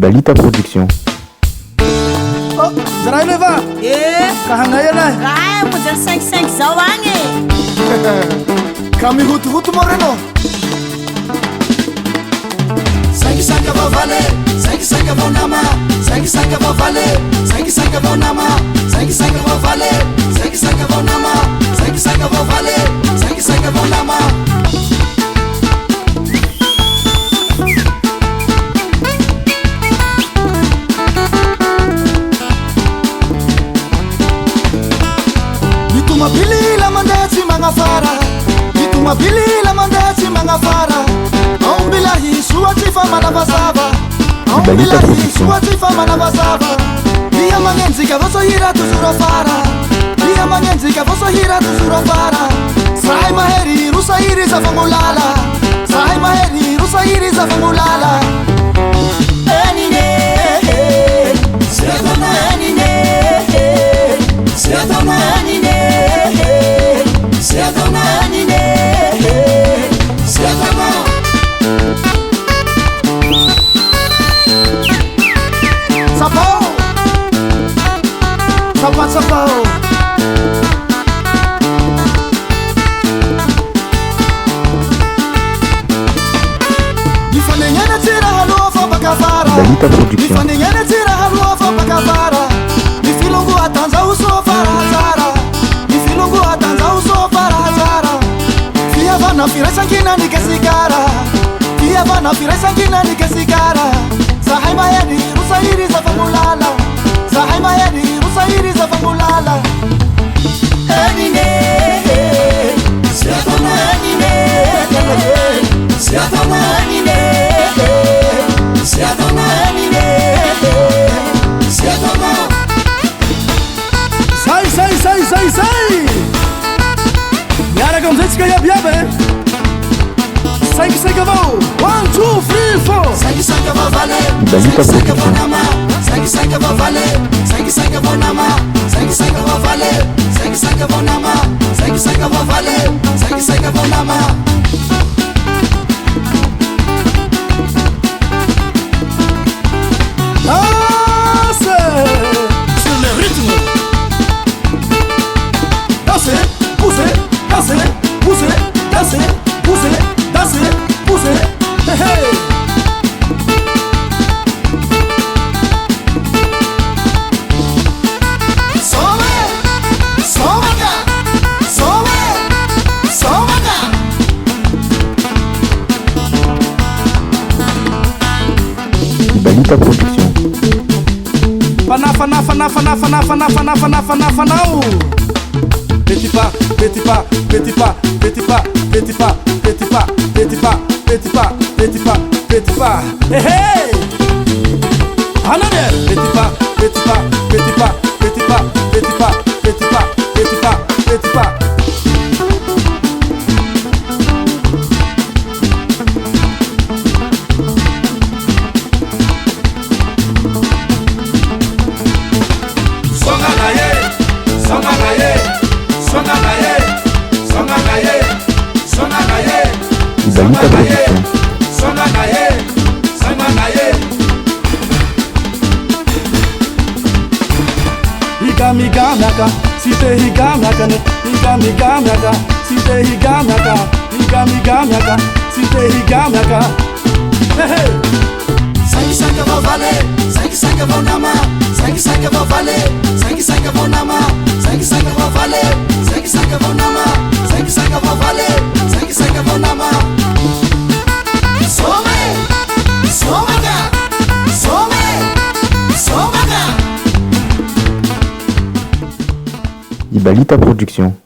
Ibalita Production. Oh, zaray leva. Kahangay na. Kaya mo dyan 5-5 zawang eh. Kami hutu-hutu mo rin oh. Sangue va valer, sangue va nama, sangue va valer, sangue va nama, sangue va valer, sangue va nama, sangue va valer, sangue va nama. Mabili la mandati mangafara, itu mabili la mandati mangafara. Ang bilahi suati fa manabasaba, ang bilahi suati fa manabasaba. Dia mangenzi ka voso hira tu surafara, dia mangenzi ka voso hira tu surafara. Sai maheri rusa iri za famulala, sai maheri rusa iri za famulala. Anine, sedona anine, sedona anine. Sapau Difanengana tira halua fa bakavara Ibalita Production. Difanengana tira halua fa bakavara Difilungu atanza uso fara hazara Difilungu atanza uso fara hazara Fia vana fira sangina nikasigara Fia vana fira sangina nikasigara Sahai mayani rusairi za famulala Sahai mayani rusairi za famulala Anine, sedona anine, sedona anine, sedona anine, sedona. Sai Yara gamzete que yabiabe Sangue vão 1, 2, 3, 4 Sangue va valer, Ibalita sangue va Production. nama, sangue va valer, sangue va nama, sangue va valer, sangue va nama, sangue va valer, sangue va nama. Dansez sur le rythme. Dansez, poussez, dansez, poussez, dansez, poussez, dansez, poussez. Hey hey. Ibalita Production. Fanafanafanao. Petit pas, petit pas, petit pas, petit pas, petit pas, petit pas, petit pas, petit pas, petit pas, petit pas. Hey hey. Another. Petit pas, petit pas, petit pas, petit pas, petit pas, petit pas, petit pas, petit pas. Ibalita Production. Higamaka, site higamaka, higamaka, site higamaka, higamaka, site higamaka. Hey hey. Sangue va valer, sangue va nama, sangue va valer, sangue va nama, sangue va valer, sangue va nama, sangue va valer, sangue va nama. Ibalita Production.